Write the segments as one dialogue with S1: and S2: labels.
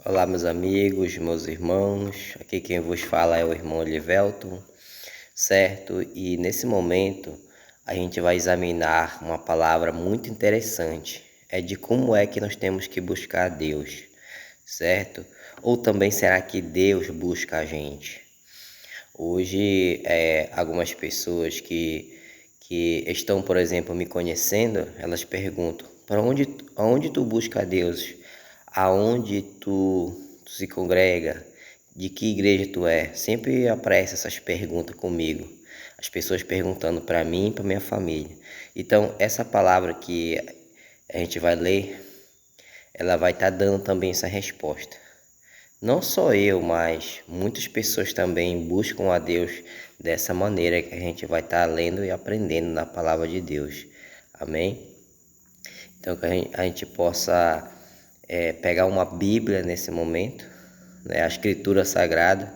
S1: Olá, meus amigos, meus irmãos. Aqui quem vos fala é o irmão Livelton, certo? E nesse momento a gente vai examinar uma palavra muito interessante. É de como é que nós temos que buscar a Deus, certo? Ou também será que Deus busca a gente? Hoje, algumas pessoas que estão, por exemplo, me conhecendo, elas perguntam: aonde tu busca a Deus? Aonde tu se congrega? De que igreja tu é? Sempre aparecem essas perguntas comigo. As pessoas perguntando para mim e para minha família. Então, essa palavra que a gente vai ler, ela vai estar dando também essa resposta. Não só eu, mas muitas pessoas também buscam a Deus dessa maneira que a gente vai estar lendo e aprendendo na palavra de Deus. Amém? Então que a gente possa pegar uma Bíblia nesse momento, né, a Escritura Sagrada,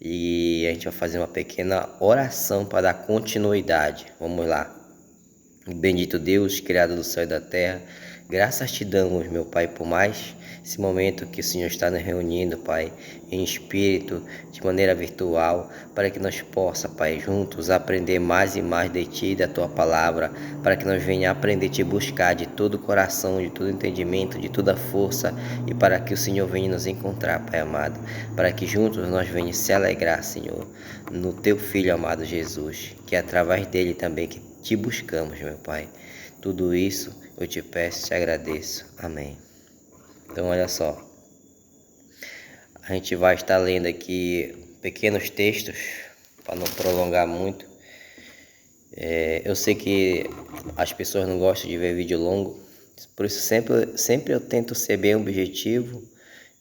S1: e a gente vai fazer uma pequena oração para dar continuidade. Vamos lá. Bendito Deus, Criador do céu e da terra, graças te damos, meu Pai, por mais esse momento que o Senhor está nos reunindo, Pai, em espírito, de maneira virtual, para que nós possamos, Pai, juntos aprender mais e mais de Ti e da Tua palavra, para que nós venhamos aprender a Te buscar de todo o coração, de todo entendimento, de toda força, e para que o Senhor venha nos encontrar, Pai amado, para que juntos nós venhamos se alegrar, Senhor, no Teu Filho amado Jesus, que é através dele também que Te buscamos, meu Pai. Tudo isso eu te peço e te agradeço. Amém. Então, olha só. A gente vai estar lendo aqui pequenos textos, para não prolongar muito. Eu sei que as pessoas não gostam de ver vídeo longo, por isso sempre eu tento ser bem objetivo.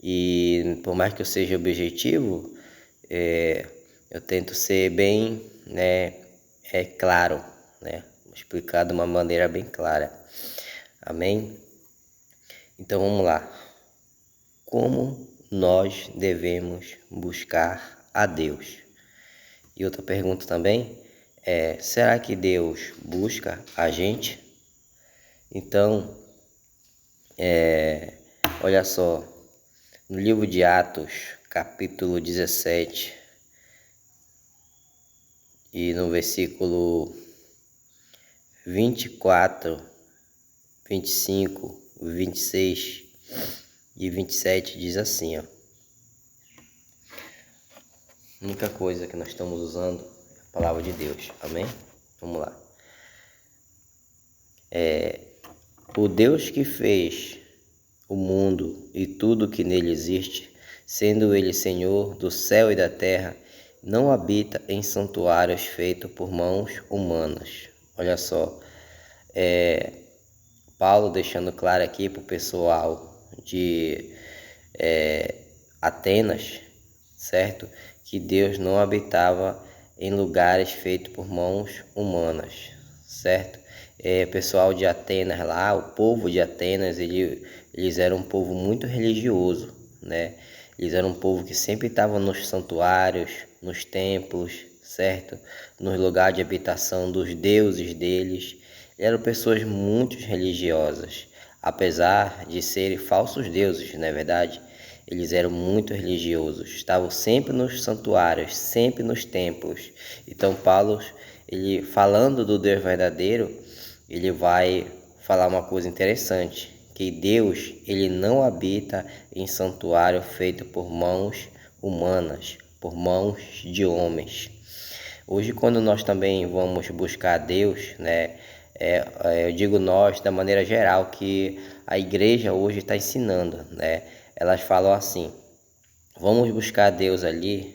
S1: E por mais que eu seja objetivo, eu tento ser bem, claro, né? Explicar de uma maneira bem clara. Amém? Então vamos lá. Como nós devemos buscar a Deus? E outra pergunta também é: será que Deus busca a gente? Então, olha só, no livro de Atos, capítulo 17, e no versículo 24, 25, 26 e 27 diz assim, ó. A única coisa que nós estamos usando é a palavra de Deus. Amém? Vamos lá. O Deus que fez o mundo e tudo que nele existe, sendo ele Senhor do céu e da terra, não habita em santuários feitos por mãos humanas. Olha só, Paulo deixando claro aqui para o pessoal de Atenas, certo? Que Deus não habitava em lugares feitos por mãos humanas, certo? Pessoal de Atenas lá, o povo de Atenas, eles eram um povo muito religioso, né? Eles eram um povo que sempre estavam nos santuários, nos templos, certo? Nos lugares de habitação dos deuses deles. Eram pessoas muito religiosas, apesar de serem falsos deuses, não é verdade? Eles eram muito religiosos, estavam sempre nos santuários, sempre nos templos. Então Paulo, ele falando do Deus verdadeiro, ele vai falar uma coisa interessante, que Deus, ele não habita em santuário feito por mãos humanas, por mãos de homens. Hoje, quando nós também vamos buscar Deus, né, eu digo nós da maneira geral, que a igreja hoje está ensinando, né? Elas falam assim: vamos buscar Deus ali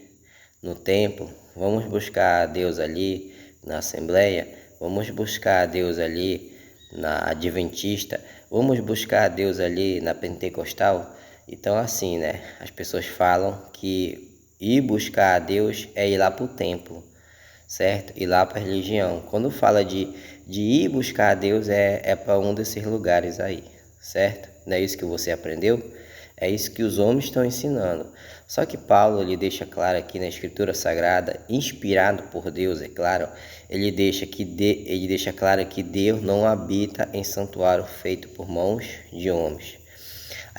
S1: no templo, vamos buscar Deus ali na assembleia, vamos buscar Deus ali na adventista, vamos buscar Deus ali na pentecostal. Então assim, né? As pessoas falam que ir buscar a Deus é ir lá para o templo, certo? Ir lá para a religião. Quando fala de ir buscar a Deus, é para um desses lugares aí, certo? Não é isso que você aprendeu? É isso que os homens estão ensinando. Só que Paulo, ele deixa claro aqui na Escritura Sagrada, inspirado por Deus, é claro, ele deixa claro que Deus não habita em santuário feito por mãos de homens.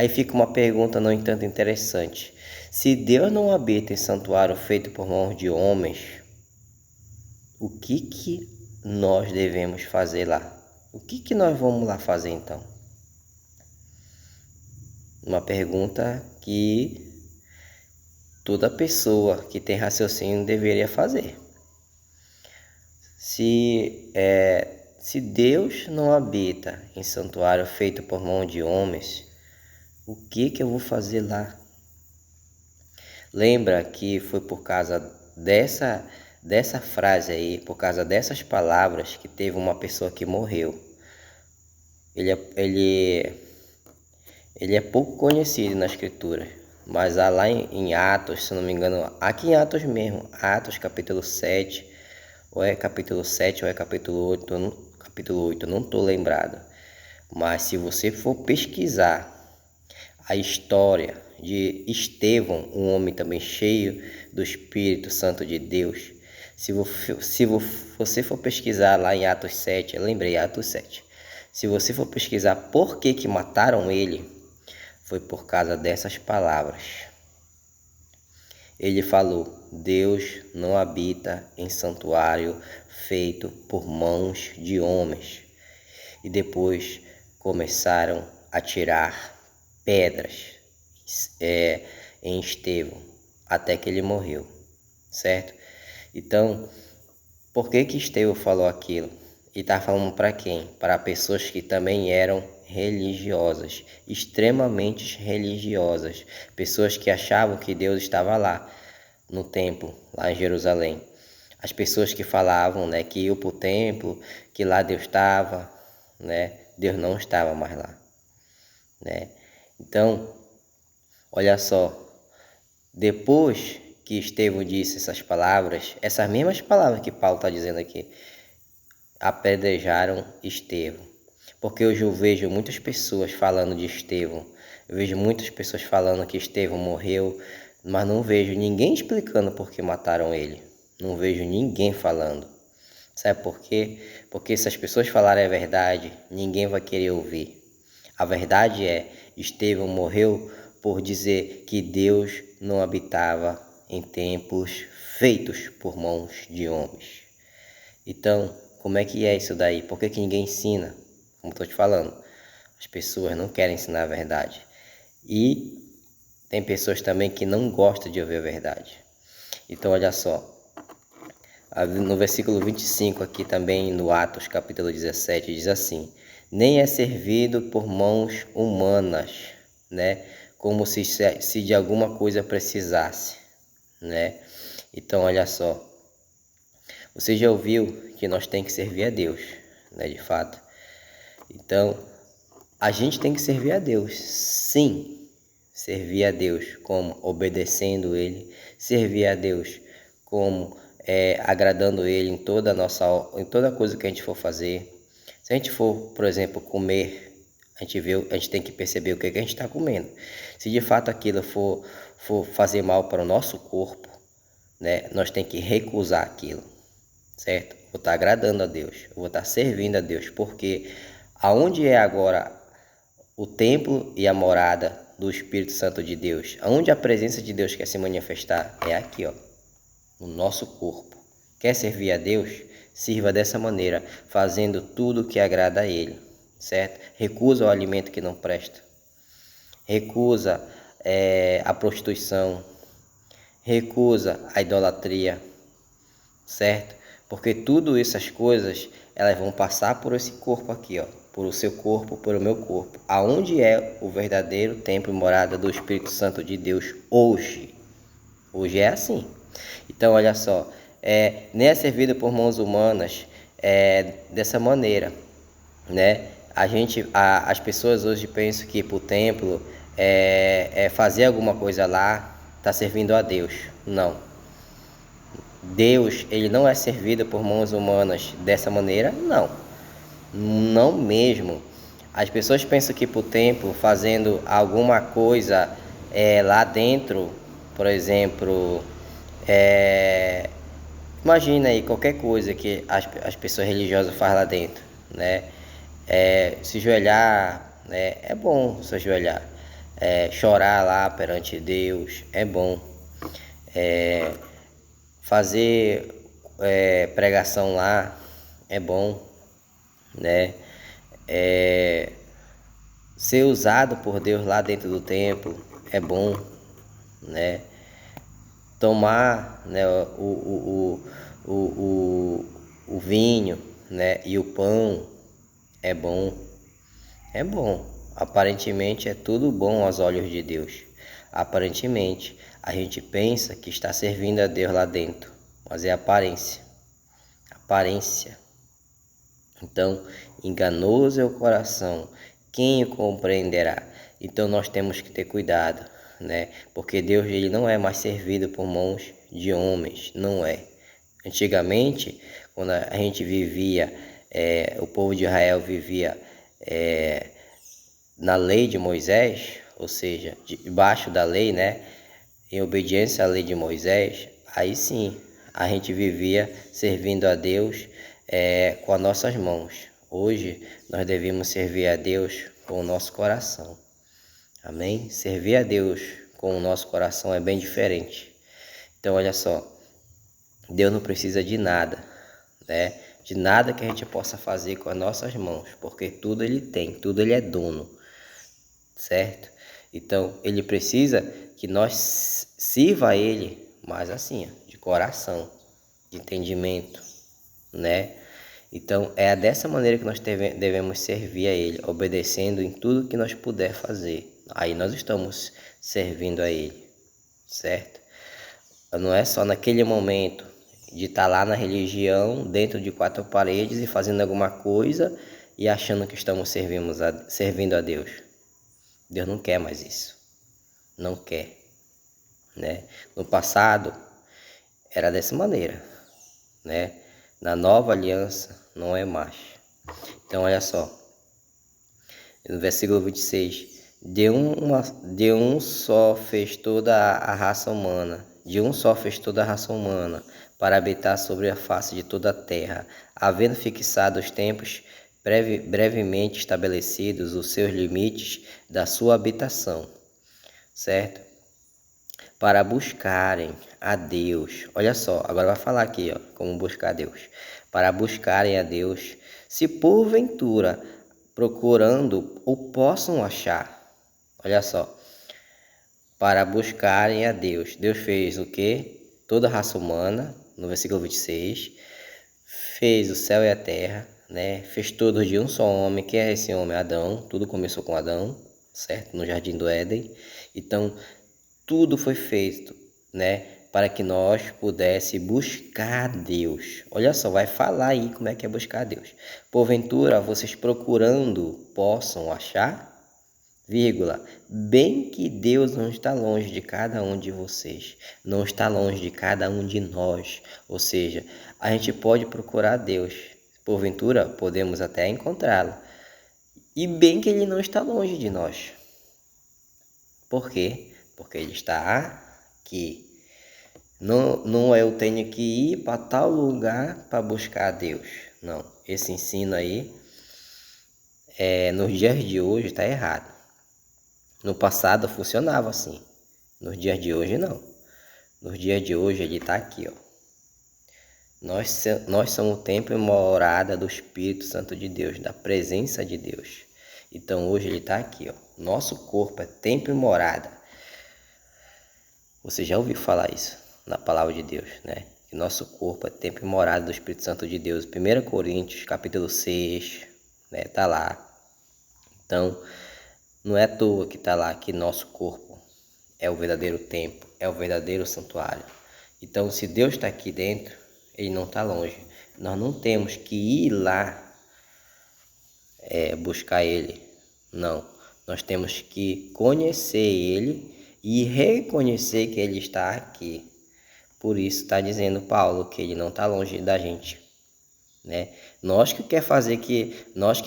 S1: Aí fica uma pergunta, no entanto, interessante. Se Deus não habita em santuário feito por mãos de homens, o que nós devemos fazer lá? O que nós vamos lá fazer então? Uma pergunta que toda pessoa que tem raciocínio deveria fazer. Se Deus não habita em santuário feito por mão de homens, o que eu vou fazer lá? Lembra que foi por causa dessa frase aí, por causa dessas palavras, que teve uma pessoa que morreu. Ele é pouco conhecido na escritura, mas lá em Atos, se não me engano, aqui em Atos mesmo, Atos capítulo 7, ou é capítulo 7 ou é capítulo 8, não estou lembrado. Mas se você for pesquisar a história de Estevão, um homem também cheio do Espírito Santo de Deus, se você for pesquisar lá em Atos 7, eu lembrei, Atos 7, se você for pesquisar por que mataram ele, foi por causa dessas palavras. Ele falou: Deus não habita em santuário feito por mãos de homens. E depois começaram a tirar pedras em Estevão, até que ele morreu, certo? Então, por que Estevão falou aquilo? E está falando para quem? Para pessoas que também eram religiosas, extremamente religiosas, pessoas que achavam que Deus estava lá no templo, lá em Jerusalém. As pessoas que falavam, né, que iam para o templo, que lá Deus estava, né? Deus não estava mais lá, né? Então, olha só, depois que Estevão disse essas mesmas palavras que Paulo está dizendo aqui, apedrejaram Estevão. Porque hoje eu vejo muitas pessoas falando de Estevão, eu vejo muitas pessoas falando que Estevão morreu, mas não vejo ninguém explicando por que mataram ele. Não vejo ninguém falando. Sabe por quê? Porque se as pessoas falarem a verdade, ninguém vai querer ouvir. A verdade é, Estevão morreu por dizer que Deus não habitava em templos feitos por mãos de homens. Então, como é que é isso daí? Por que ninguém ensina? Como estou te falando, as pessoas não querem ensinar a verdade. E tem pessoas também que não gostam de ouvir a verdade. Então, olha só, no versículo 25 aqui também, no Atos capítulo 17, diz assim: nem é servido por mãos humanas, né? Como se de alguma coisa precisasse, né? Então, olha só, você já ouviu que nós temos que servir a Deus, né? De fato. Então, a gente tem que servir a Deus, sim, servir a Deus como obedecendo Ele, servir a Deus como agradando Ele em toda coisa que a gente for fazer. Se a gente for, por exemplo, comer, a gente tem que perceber o que a gente está comendo. Se de fato aquilo for fazer mal para o nosso corpo, né, nós temos que recusar aquilo, certo? Vou estar agradando a Deus, vou estar servindo a Deus, porque aonde é agora o templo e a morada do Espírito Santo de Deus, aonde a presença de Deus quer se manifestar, é aqui, ó, no nosso corpo. Quer servir a Deus? Sirva dessa maneira, fazendo tudo o que agrada a Ele, certo? Recusa o alimento que não presta, recusa a prostituição, recusa a idolatria, certo? Porque tudo essas coisas, elas vão passar por esse corpo aqui, ó, por o seu corpo, por o meu corpo, aonde é o verdadeiro templo e morada do Espírito Santo de Deus hoje. Hoje é assim. Então, olha só, nem é servido por mãos humanas dessa maneira, né? As pessoas hoje pensam que para o templo fazer alguma coisa lá está servindo a Deus. Não. Deus, ele não é servido por mãos humanas dessa maneira, não. Não mesmo. As pessoas pensam que para o templo, fazendo alguma coisa lá dentro, por exemplo, imagina aí qualquer coisa que as pessoas religiosas fazem lá dentro, né? Se ajoelhar, né? É bom se ajoelhar. chorar lá perante Deus é bom. Fazer pregação lá é bom, né? Ser usado por Deus lá dentro do templo é bom, né? Tomar, né, o vinho, né, e o pão é bom. É bom. Aparentemente é tudo bom aos olhos de Deus. Aparentemente a gente pensa que está servindo a Deus lá dentro, mas é aparência. Aparência. Então, enganoso é o coração, quem o compreenderá? Então nós temos que ter cuidado, né? Porque Deus, ele não é mais servido por mãos de homens, não é. Antigamente, quando a gente vivia, o povo de Israel vivia na lei de Moisés, ou seja, debaixo da lei, né? Em obediência à lei de Moisés, aí sim a gente vivia servindo a Deus com as nossas mãos. Hoje nós devemos servir a Deus com o nosso coração. Amém? Servir a Deus com o nosso coração é bem diferente. Então olha só, Deus não precisa de nada, né? De nada que a gente possa fazer com as nossas mãos, porque tudo ele tem, tudo ele é dono, certo? Então ele precisa que nós sirva a ele, mas assim, de coração, de entendimento, né? Então é dessa maneira que nós devemos servir a ele, obedecendo em tudo que nós puder fazer. Aí nós estamos servindo a ele, certo? Não é só naquele momento de estar lá na religião, dentro de quatro paredes e fazendo alguma coisa e achando que estamos servindo a Deus. Deus não quer mais isso. Não quer, né? No passado era dessa maneira, né? Na nova aliança não é mais. Então olha só, no versículo 26, de um só fez toda a raça humana, de um só fez toda a raça humana, para habitar sobre a face de toda a terra, havendo fixado os tempos brevemente estabelecidos os seus limites da sua habitação, certo? Para buscarem a Deus. Olha só, agora vai falar aqui, ó, como buscar a Deus. Para buscarem a Deus, se porventura procurando o possam achar. Olha só. Para buscarem a Deus. Deus fez o quê? Toda a raça humana, no versículo 26. Fez o céu e a terra, né? Fez todos de um só homem. Quem é esse homem? Adão. Tudo começou com Adão, certo? No jardim do Éden. Então, tudo foi feito, né, para que nós pudéssemos buscar Deus. Olha só, vai falar aí como é que é buscar Deus. Porventura, vocês procurando possam achar, vírgula, bem que Deus não está longe de cada um de vocês, não está longe de cada um de nós. Ou seja, a gente pode procurar Deus, porventura podemos até encontrá-lo, e bem que ele não está longe de nós. Por quê? Porque ele está aqui. Não eu tenho que ir para tal lugar para buscar a Deus. Não, esse ensino aí, nos dias de hoje está errado. No passado funcionava assim. Nos dias de hoje não. Nos dias de hoje ele está aqui, ó. Nós somos o templo e morada do Espírito Santo de Deus, da presença de Deus. Então hoje ele está aqui, ó. Nosso corpo é templo e morada. Você já ouviu falar isso na palavra de Deus, né? Que nosso corpo é templo e morada do Espírito Santo de Deus. 1 Coríntios, capítulo 6, né? Tá lá. Então, não é à toa que tá lá que nosso corpo é o verdadeiro templo, é o verdadeiro santuário. Então, se Deus está aqui dentro, ele não está longe. Nós não temos que ir lá buscar ele. Não. Nós temos que conhecer ele e reconhecer que ele está aqui. Por isso está dizendo Paulo que ele não está longe da gente, né? Nós que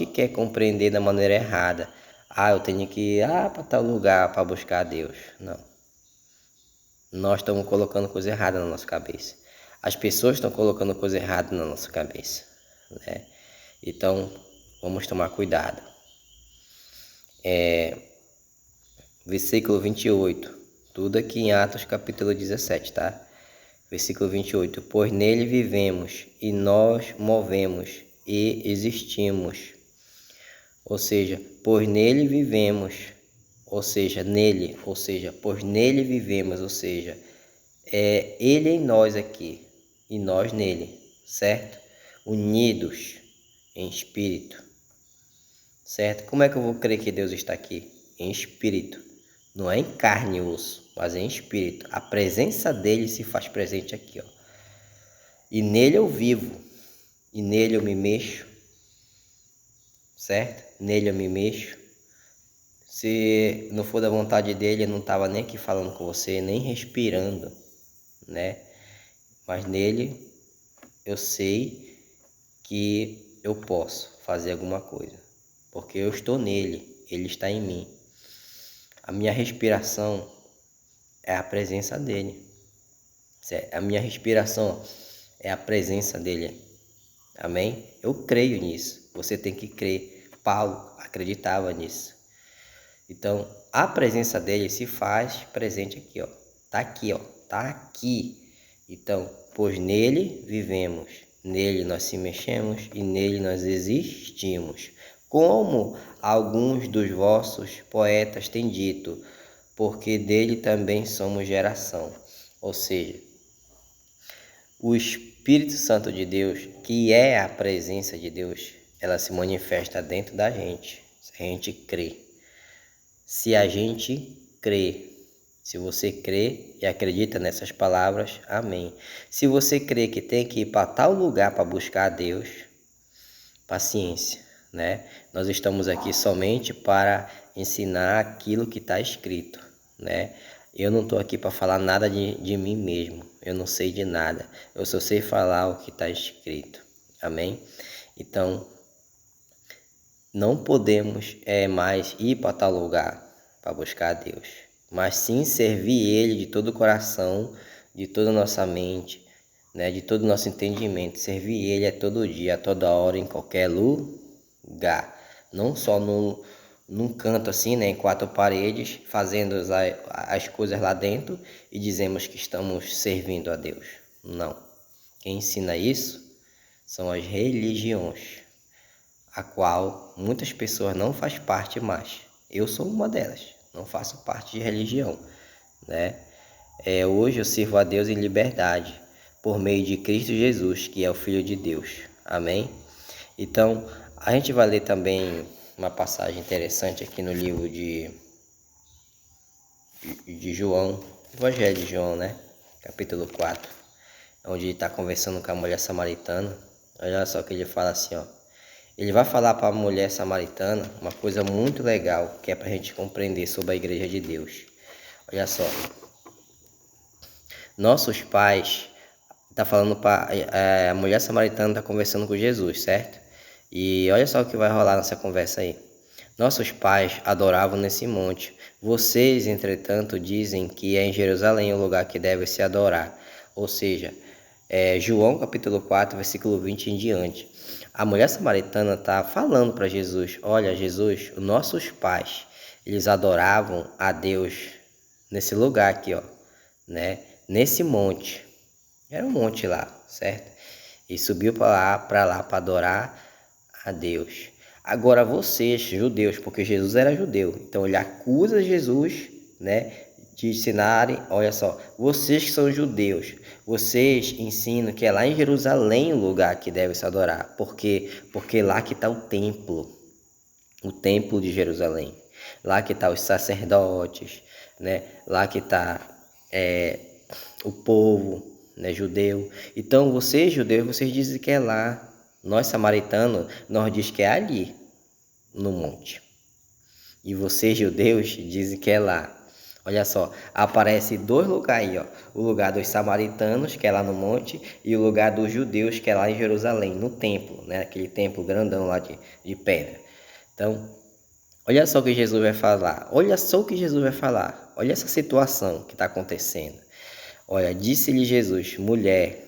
S1: quer compreender da maneira errada. Eu tenho que ir para tal lugar para buscar Deus. Não. Nós estamos colocando coisa errada na nossa cabeça. As pessoas estão colocando coisa errada na nossa cabeça, né? Então, vamos tomar cuidado. versículo 28. Tudo aqui em Atos capítulo 17, tá? Versículo 28. Pois nele vivemos e nós movemos e existimos. Ou seja, pois nele vivemos, ou seja, nele, ou seja, pois nele vivemos, ou seja, é ele em nós aqui e nós nele, certo? Unidos em espírito, certo? Como é que eu vou crer que Deus está aqui? Em espírito, não é em carne e osso, mas em espírito. A presença dele se faz presente aqui, ó. E nele eu vivo, e nele eu me mexo, certo? Nele eu me mexo. Se não for da vontade dele, eu não estava nem aqui falando com você, nem respirando, né? Mas nele eu sei que eu posso fazer alguma coisa, porque eu estou nele, ele está em mim. A minha respiração é a presença dele. A minha respiração é a presença dele. Amém? Eu creio nisso. Você tem que crer. Paulo acreditava nisso. Então, a presença dele se faz presente aqui, ó. Tá aqui, ó. Tá aqui. Então, pois nele vivemos, nele nós se mexemos e nele nós existimos. Como alguns dos vossos poetas têm dito, porque dele também somos geração. Ou seja, o Espírito Santo de Deus, que é a presença de Deus, ela se manifesta dentro da gente, se a gente crê. Se a gente crê, se você crê e acredita nessas palavras, amém. Se você crê que tem que ir para tal lugar para buscar a Deus, paciência, né? Nós estamos aqui somente para ensinar aquilo que está escrito, né? Eu não estou aqui para falar nada de mim mesmo, eu não sei de nada, eu só sei falar o que está escrito, amém? Então, não podemos mais ir para tal lugar para buscar a Deus, mas sim servir Ele de todo o coração, de toda a nossa mente, né, de todo o nosso entendimento. Servir Ele a todo dia, a toda hora, em qualquer lugar. Não só num canto assim, né, em quatro paredes, fazendo as coisas lá dentro e dizemos que estamos servindo a Deus. Não. Quem ensina isso são as religiões, a qual muitas pessoas não fazem parte mais. Eu sou uma delas, não faço parte de religião, né? Hoje eu sirvo a Deus em liberdade, por meio de Cristo Jesus, que é o Filho de Deus. Amém? Então, a gente vai ler também uma passagem interessante aqui no livro de João, Evangelho de João, né? Capítulo 4, onde ele está conversando com a mulher samaritana. Olha só que ele fala assim, ó. Ele vai falar para a mulher samaritana uma coisa muito legal, que é para a gente compreender sobre a igreja de Deus. Olha só. Nossos pais, tá falando para a mulher samaritana, está conversando com Jesus, certo? E olha só o que vai rolar nessa conversa aí. Nossos pais adoravam nesse monte. Vocês, entretanto, dizem que é em Jerusalém o lugar que deve se adorar. Ou seja, João capítulo 4, versículo 20 em diante. A mulher samaritana está falando para Jesus: olha, Jesus, os nossos pais, eles adoravam a Deus nesse lugar aqui, ó, né? Nesse monte. Era um monte lá, certo? E subiu para lá para adorar a Deus. Agora vocês, judeus, porque Jesus era judeu, então ele acusa Jesus, né, de ensinarem, olha só, vocês que são judeus, vocês ensinam que é lá em Jerusalém o lugar que deve se adorar. Por quê? Porque lá que está o templo de Jerusalém. Lá que está os sacerdotes, né? Lá que está o povo, né, judeu. Então vocês, judeus, vocês dizem que é lá. Nós, samaritanos, nós diz que é ali, no monte. E vocês, judeus, dizem que é lá. Olha só, aparece dois lugares aí, ó. O lugar dos samaritanos, que é lá no monte, e o lugar dos judeus, que é lá em Jerusalém, no templo, né? Aquele templo grandão lá de pedra. Então, olha só o que Jesus vai falar. Olha só o que Jesus vai falar. Olha essa situação que está acontecendo. Olha, disse-lhe Jesus: mulher,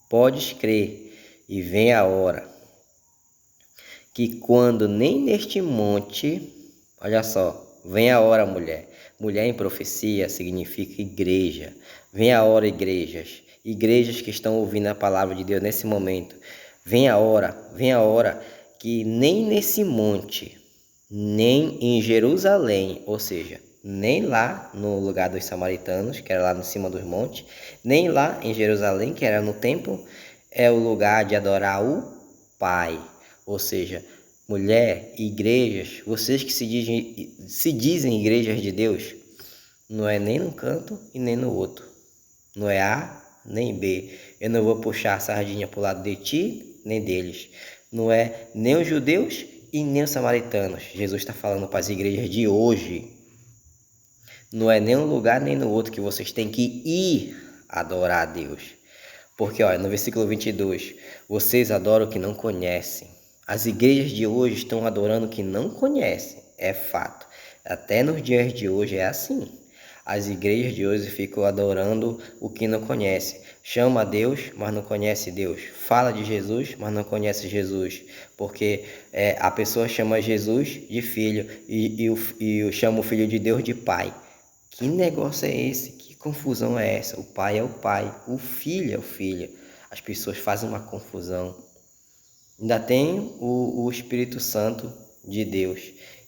S1: podes crer, e vem a hora que quando nem neste monte, Olha só, vem a hora, mulher. Mulher em profecia significa igreja. Vem a hora, igrejas. Igrejas que estão ouvindo a palavra de Deus nesse momento. Vem a hora que nem nesse monte, nem em Jerusalém, ou seja, nem lá no lugar dos samaritanos, que era lá em cima dos montes, nem lá em Jerusalém, que era no templo, é o lugar de adorar o Pai. Ou seja, mulher, igrejas, vocês que se dizem igrejas de Deus, não é nem num canto e nem no outro. Não é A nem B. Eu não vou puxar a sardinha para o lado de ti, nem deles. Não é nem os judeus e nem os samaritanos. Jesus está falando para as igrejas de hoje. Não é nem um lugar nem no outro que vocês têm que ir adorar a Deus. Porque, olha, no versículo 22, vocês adoram o que não conhecem. As igrejas de hoje estão adorando o que não conhecem, é fato. Até nos dias de hoje é assim. As igrejas de hoje ficam adorando o que não conhecem. Chama a Deus, mas não conhece Deus. Fala de Jesus, mas não conhece Jesus. Porque a pessoa chama Jesus de filho e chama o filho de Deus de pai. Que negócio é esse? Que confusão é essa? O pai é o pai, o filho é o filho. As pessoas fazem uma confusão. Ainda tem o Espírito Santo de Deus,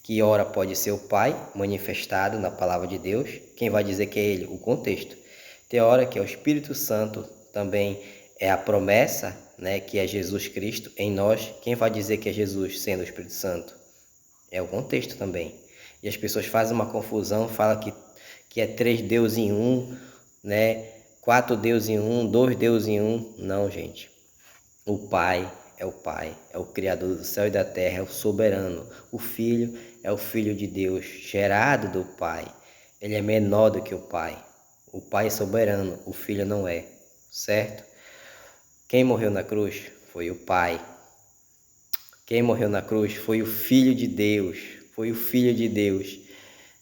S1: que ora pode ser o Pai manifestado na palavra de Deus. Quem vai dizer que é ele? O contexto. Tem hora que é o Espírito Santo, também é a promessa, né, que é Jesus Cristo em nós. Quem vai dizer que é Jesus sendo o Espírito Santo? É o contexto também. E as pessoas fazem uma confusão, falam que é 3 deuses em um, né? 4 deuses em um, 2 deuses em um. Não, gente. O Pai, é o Criador do céu e da terra, é o soberano. O Filho é o Filho de Deus, gerado do Pai. Ele é menor do que o Pai. O Pai é soberano, o Filho não é, certo? Quem morreu na cruz foi o Pai. Quem morreu na cruz foi o Filho de Deus,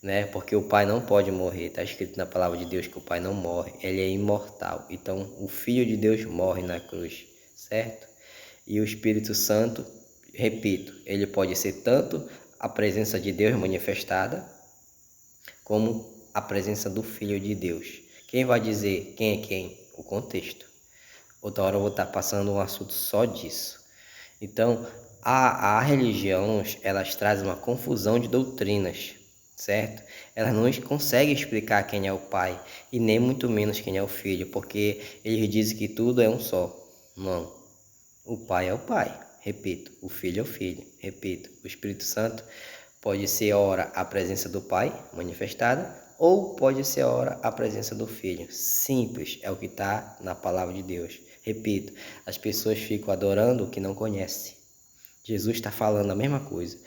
S1: né? Porque o Pai não pode morrer. Está escrito na palavra de Deus que o Pai não morre, ele é imortal. Então, o Filho de Deus morre na cruz, certo? E o Espírito Santo, repito, ele pode ser tanto a presença de Deus manifestada, como a presença do Filho de Deus. Quem vai dizer quem é quem? O contexto. Outra hora eu vou estar passando um assunto só disso. Então, a religião, elas trazem uma confusão de doutrinas, certo? Elas não conseguem explicar quem é o Pai e nem muito menos quem é o Filho, porque eles dizem que tudo é um só. Não. O Pai é o Pai, repito. O Filho é o Filho, repito. O Espírito Santo pode ser ora a presença do Pai manifestada, ou pode ser ora a presença do Filho. Simples, é o que está na palavra de Deus. Repito, as pessoas ficam adorando o que não conhecem. Jesus está falando a mesma coisa.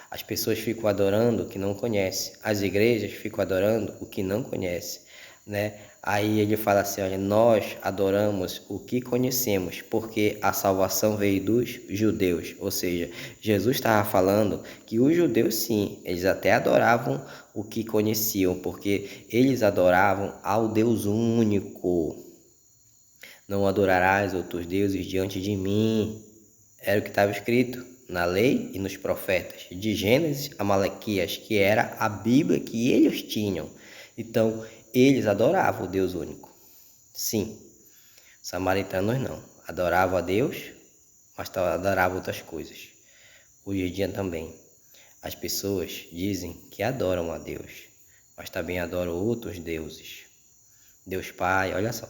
S1: As pessoas ficam adorando o que não conhecem. As igrejas ficam adorando o que não conhecem, né? Aí ele fala assim, olha, nós adoramos o que conhecemos, porque a salvação veio dos judeus. Ou seja, Jesus estava falando que os judeus, sim, eles até adoravam o que conheciam, porque eles adoravam ao Deus único. Não adorarás outros deuses diante de mim. Era o que estava escrito na lei e nos profetas, de Gênesis a Malaquias, que era a Bíblia que eles tinham. Então, eles adoravam o Deus único. Sim, os samaritanos não. Adoravam a Deus, mas adoravam outras coisas. Hoje em dia também. As pessoas dizem que adoram a Deus, mas também adoram outros deuses. Deus Pai, olha só.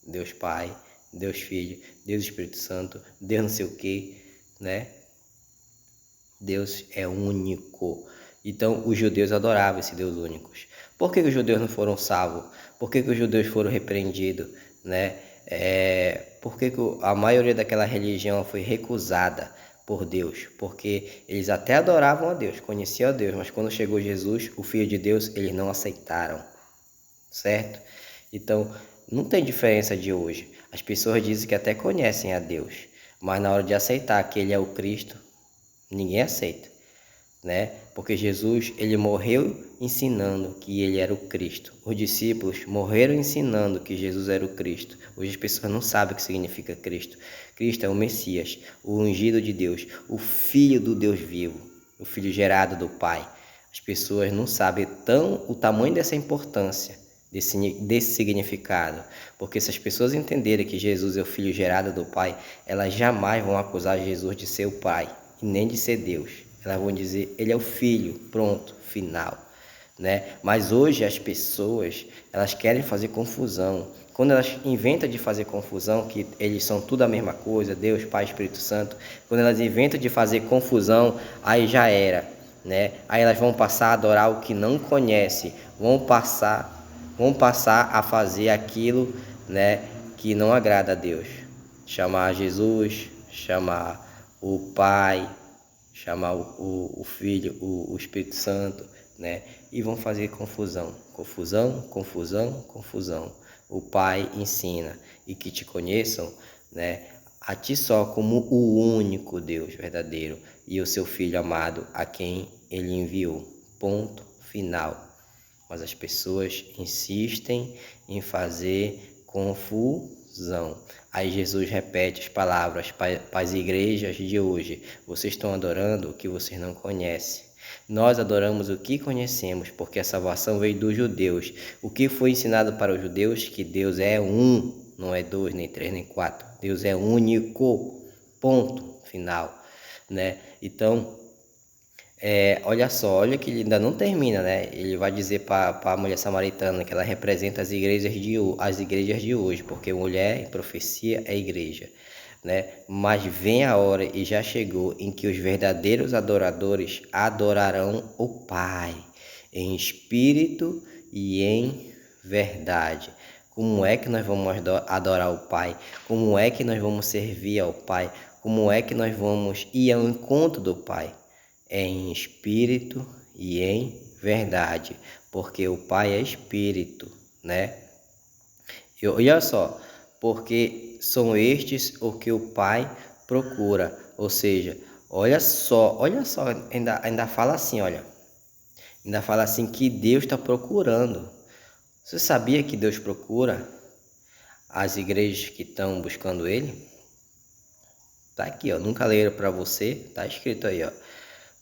S1: Deus Pai, Deus Filho, Deus Espírito Santo, Deus não sei o que, né? Deus é único. Então, os judeus adoravam esse Deus único. Por que os judeus não foram salvos? Por que os judeus foram repreendidos, né? Por que a maioria daquela religião foi recusada por Deus? Porque eles até adoravam a Deus, conheciam a Deus, mas quando chegou Jesus, o Filho de Deus, eles não aceitaram, certo? Então, não tem diferença de hoje. As pessoas dizem que até conhecem a Deus, mas na hora de aceitar que Ele é o Cristo, ninguém aceita, né? Porque Jesus, ele morreu ensinando que ele era o Cristo. Os discípulos morreram ensinando que Jesus era o Cristo. Hoje as pessoas não sabem o que significa Cristo. Cristo é o Messias, o ungido de Deus, o Filho do Deus vivo. o filho gerado do Pai. As pessoas não sabem o tamanho dessa importância, desse significado. Porque se as pessoas entenderem que Jesus é o filho gerado do Pai, elas jamais vão acusar Jesus de ser o Pai e nem de ser Deus. Elas vão dizer, ele é o filho, pronto, final. Né? Mas hoje as pessoas, elas querem fazer confusão. Quando elas inventam de fazer confusão, que eles são tudo a mesma coisa, Deus, Pai, Espírito Santo, quando elas inventam de fazer confusão, aí já era, né? Aí elas vão passar a adorar o que não conhece, vão passar a fazer aquilo, né, que não agrada a Deus. Chamar Jesus, chamar o Pai, chamar o Filho, o Espírito Santo, né? E vão fazer confusão. O Pai ensina e que te conheçam, né, a ti só como o único Deus verdadeiro e o seu Filho amado a quem ele enviou. Ponto final. Mas as pessoas insistem em fazer confusão. Aí Jesus repete as palavras para as igrejas de hoje. Vocês estão adorando o que vocês não conhecem. Nós adoramos o que conhecemos, porque a salvação veio dos judeus. O que foi ensinado para os judeus? Que Deus é um, não é dois, nem três, nem quatro. Deus é único, ponto, final, né? Então, olha só, olha que ele ainda não termina, né? Ele vai dizer para a mulher samaritana que ela representa as igrejas de hoje, porque mulher em profecia é igreja, né? Mas vem a hora e já chegou em que os verdadeiros adoradores adorarão o Pai em espírito e em verdade. Como é que nós vamos adorar o Pai? Como é que nós vamos servir ao Pai? Como é que nós vamos ir ao encontro do Pai? É em espírito e em verdade, porque o Pai é espírito, né? E olha só, porque são estes o que o Pai procura, ou seja, olha só, ainda fala assim, olha, ainda fala assim que Deus está procurando. Você sabia que Deus procura as igrejas que estão buscando Ele? Tá aqui, ó, nunca leram para você, tá escrito aí, ó.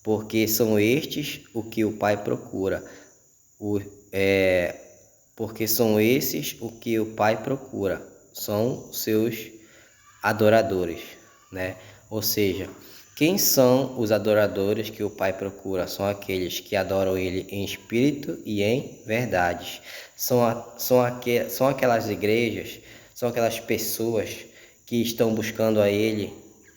S1: Porque são estes o que o Pai procura. Porque são esses o que o Pai procura. São seus adoradores, né? Ou seja, quem são os adoradores que o Pai procura? São aqueles que adoram Ele em espírito e em verdade. São aquelas igrejas, são aquelas pessoas que estão buscando a Ele,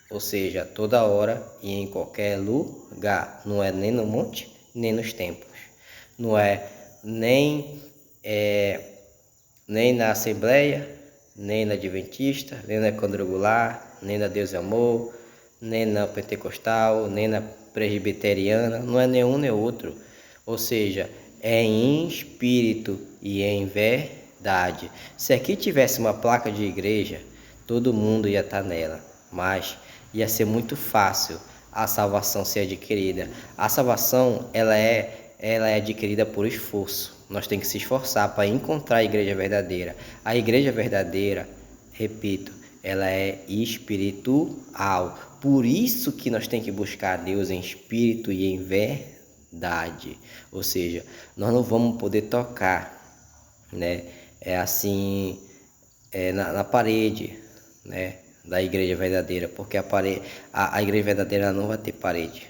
S1: ou seja, toda hora e em qualquer lugar. Não é nem no monte, nem nos templos. Não é nem na Assembleia, nem na Adventista, nem na Quadrangular, nem na Deus e Amor, nem na Pentecostal, nem na Presbiteriana. Não é nenhum nem outro. Ou seja, é em espírito e em verdade. Se aqui tivesse uma placa de igreja, todo mundo ia estar nela. Mas ia ser muito fácil a salvação ser adquirida. A salvação ela é adquirida por esforço. Nós temos que se esforçar para encontrar a igreja verdadeira. A igreja verdadeira, repito, ela é espiritual. Por isso que nós temos que buscar a Deus em espírito e em verdade. Ou seja, nós não vamos poder tocar, né? Na parede, né? Da igreja verdadeira, porque a igreja verdadeira não vai ter parede.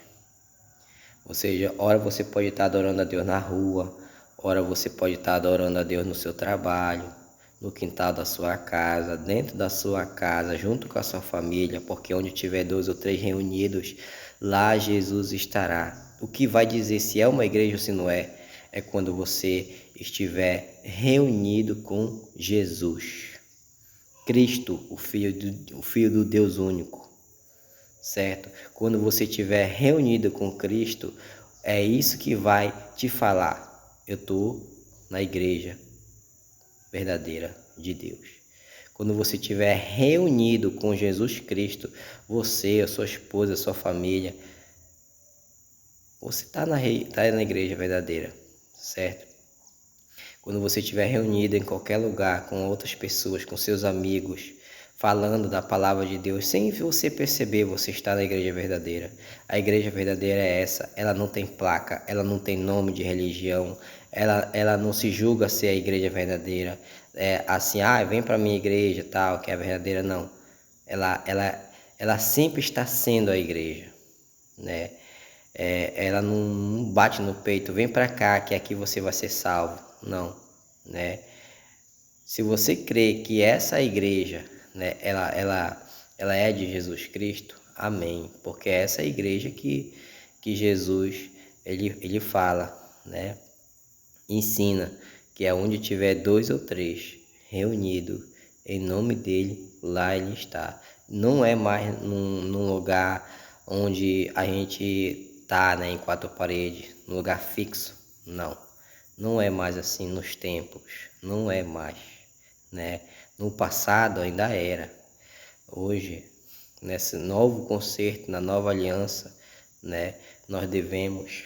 S1: Ou seja, ora você pode estar adorando a Deus na rua, ora você pode estar adorando a Deus no seu trabalho, no quintal da sua casa, dentro da sua casa, junto com a sua família, porque onde tiver 2 ou 3 reunidos, lá Jesus estará. O que vai dizer se é uma igreja ou se não é quando você estiver reunido com Jesus. Cristo, o Filho do Deus único, certo? Quando você estiver reunido com Cristo, é isso que vai te falar. Eu estou na igreja verdadeira de Deus. Quando você estiver reunido com Jesus Cristo, você, a sua esposa, a sua família, você está na igreja verdadeira, certo? Quando você estiver reunido em qualquer lugar com outras pessoas, com seus amigos, falando da palavra de Deus, sem você perceber, você está na igreja verdadeira. A igreja verdadeira é essa, ela não tem placa, ela não tem nome de religião, ela não se julga ser a igreja verdadeira. É assim, vem para minha igreja, tal, que é a verdadeira, não. Ela sempre está sendo a igreja, né? Ela não bate no peito, vem para cá, que aqui você vai ser salvo. Não, né? Se você crê que essa igreja, né, ela é de Jesus Cristo, amém. Porque é essa igreja que Jesus, ele fala, né? Ensina que é onde tiver 2 ou 3 reunidos em nome dele, lá ele está. Não é mais num lugar onde a gente tá, né, em 4 paredes, num lugar fixo. Não é mais assim nos tempos, não é mais, né? No passado ainda era. Hoje, nesse novo concerto, na nova aliança, né, nós devemos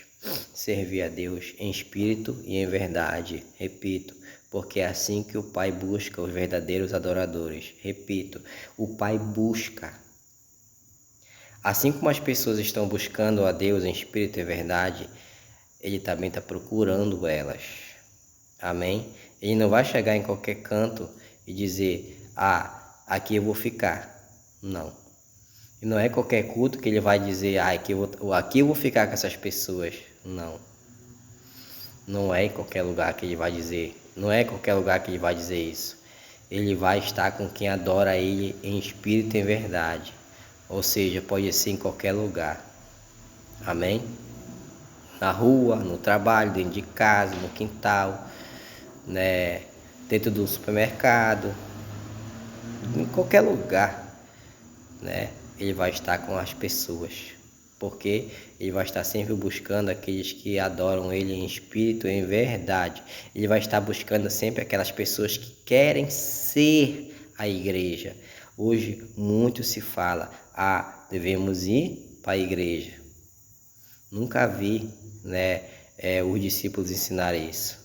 S1: servir a Deus em espírito e em verdade. Repito, porque é assim que o Pai busca os verdadeiros adoradores. Repito, o Pai busca. Assim como as pessoas estão buscando a Deus em espírito e verdade, Ele também está procurando elas. Amém? Ele não vai chegar em qualquer canto e dizer, aqui eu vou ficar. Não. E não é qualquer culto que ele vai dizer, aqui eu vou ficar com essas pessoas. Não. Não é em qualquer lugar que ele vai dizer. Não é em qualquer lugar que ele vai dizer isso. Ele vai estar com quem adora ele em espírito e em verdade. Ou seja, pode ser em qualquer lugar. Amém? Na rua, no trabalho, dentro de casa, no quintal, né? Dentro do supermercado, em qualquer lugar, né? Ele vai estar com as pessoas, porque ele vai estar sempre buscando aqueles que adoram ele em espírito e em verdade. Ele vai estar buscando sempre aquelas pessoas que querem ser a igreja. Hoje muito se fala, devemos ir para a igreja. Nunca vi, né, os discípulos ensinarem isso.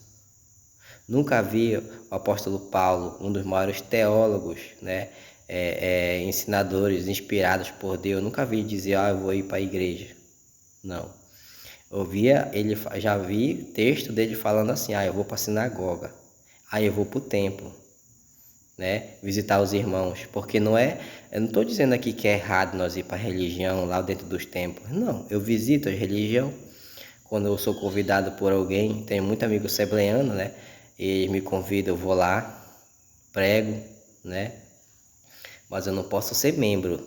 S1: Nunca vi o apóstolo Paulo, um dos maiores teólogos, né, ensinadores inspirados por Deus, nunca vi dizer, eu vou ir para a igreja. Não. Já vi texto dele falando assim, eu vou para a sinagoga, eu vou para o templo, né, visitar os irmãos, porque eu não estou dizendo aqui que é errado nós ir para a religião lá dentro dos templos, não, eu visito a religião, quando eu sou convidado por alguém, tenho muito amigo sebleano, né, e me convida, eu vou lá, prego, né, mas eu não posso ser membro,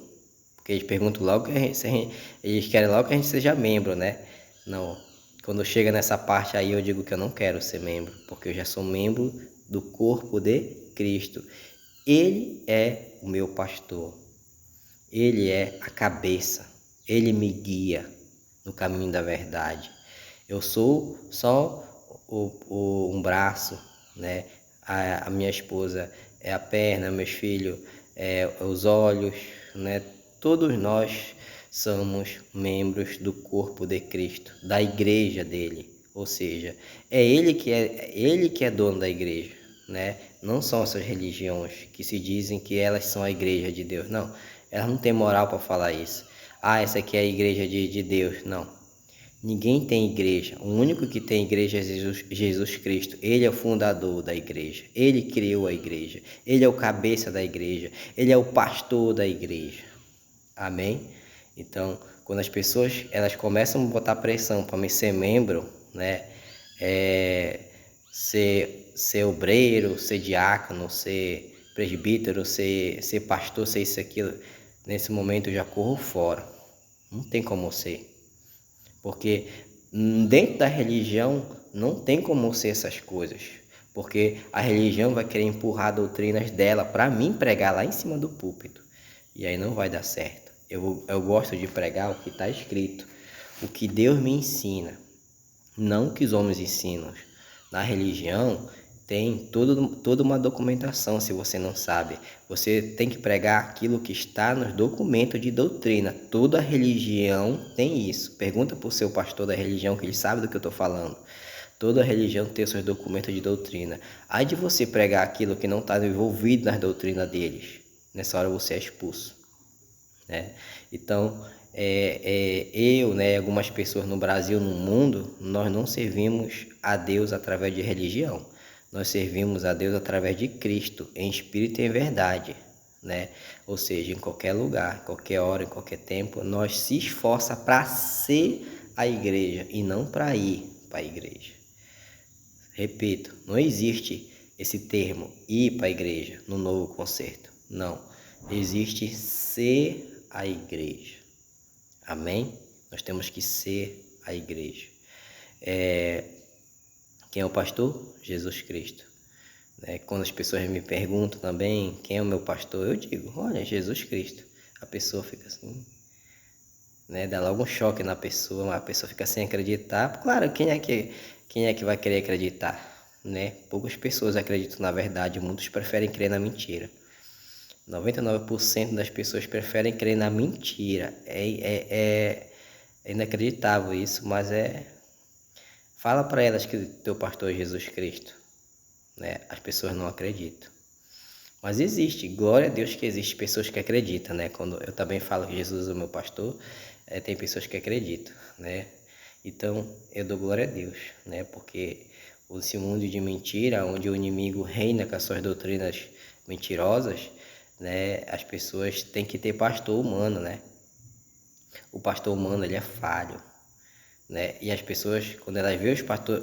S1: porque eles perguntam logo eles querem logo que a gente seja membro, né? Não, quando chega nessa parte aí eu digo que eu não quero ser membro, porque eu já sou membro do corpo de Cristo. Ele é o meu pastor, ele é a cabeça, ele me guia no caminho da verdade. Eu sou só um braço, né? A minha esposa é a perna, meus filhos os olhos, né? Todos nós somos membros do corpo de Cristo, da igreja dele. Ou seja, ele que é dono da igreja, né? Não são essas religiões que se dizem que elas são a igreja de Deus. Não, elas não têm moral para falar isso. Essa aqui é a igreja de Deus. Não. Ninguém tem igreja. O único que tem igreja é Jesus Cristo. Ele é o fundador da igreja. Ele criou a igreja. Ele é o cabeça da igreja. Ele é o pastor da igreja. Amém? Então, quando as pessoas elas começam a botar pressão para me ser membro, né? Ser obreiro, ser diácono, ser presbítero, ser pastor, ser isso, aquilo. Nesse momento eu já corro fora. Não tem como ser. Porque dentro da religião não tem como ser essas coisas. Porque a religião vai querer empurrar doutrinas dela para mim pregar lá em cima do púlpito. E aí não vai dar certo. Eu gosto de pregar o que está escrito. O que Deus me ensina. Não o que os homens ensinam. Na religião tem toda uma documentação, se você não sabe. Você tem que pregar aquilo que está nos documentos de doutrina. Toda religião tem isso. Pergunta para o seu pastor da religião, que ele sabe do que eu estou falando. Toda religião tem os seus documentos de doutrina. Aí de você pregar aquilo que não está envolvido nas doutrinas deles. nessa hora você é expulso, né? Então, eu, né, algumas pessoas no Brasil, no mundo, nós não servimos a Deus através de religião. Nós servimos a Deus através de Cristo, em espírito e em verdade, né? Ou seja, em qualquer lugar, em qualquer hora, em qualquer tempo, nós se esforça para ser a igreja e não para ir para a igreja. Repito, não existe esse termo ir para a igreja no novo concerto. Não, existe ser a igreja. Amém? Nós temos que ser a igreja. Quem é o pastor? Jesus Cristo. Quando as pessoas me perguntam também quem é o meu pastor, eu digo, olha, Jesus Cristo. A pessoa fica assim, né? Dá logo um choque na pessoa, a pessoa fica sem acreditar. Claro, quem é que vai querer acreditar, né? Poucas pessoas acreditam na verdade, muitos preferem crer na mentira. 99% das pessoas preferem crer na mentira. É inacreditável isso, mas fala para elas que o teu pastor é Jesus Cristo, né? As pessoas não acreditam. Mas existe, glória a Deus que existe pessoas que acreditam, né? Quando eu também falo que Jesus é o meu pastor, tem pessoas que acreditam, né? Então, eu dou glória a Deus, né? Porque esse mundo de mentira, onde o inimigo reina com as suas doutrinas mentirosas, né? As pessoas têm que ter pastor humano, né? O pastor humano, ele é falho, né? E as pessoas, quando elas veem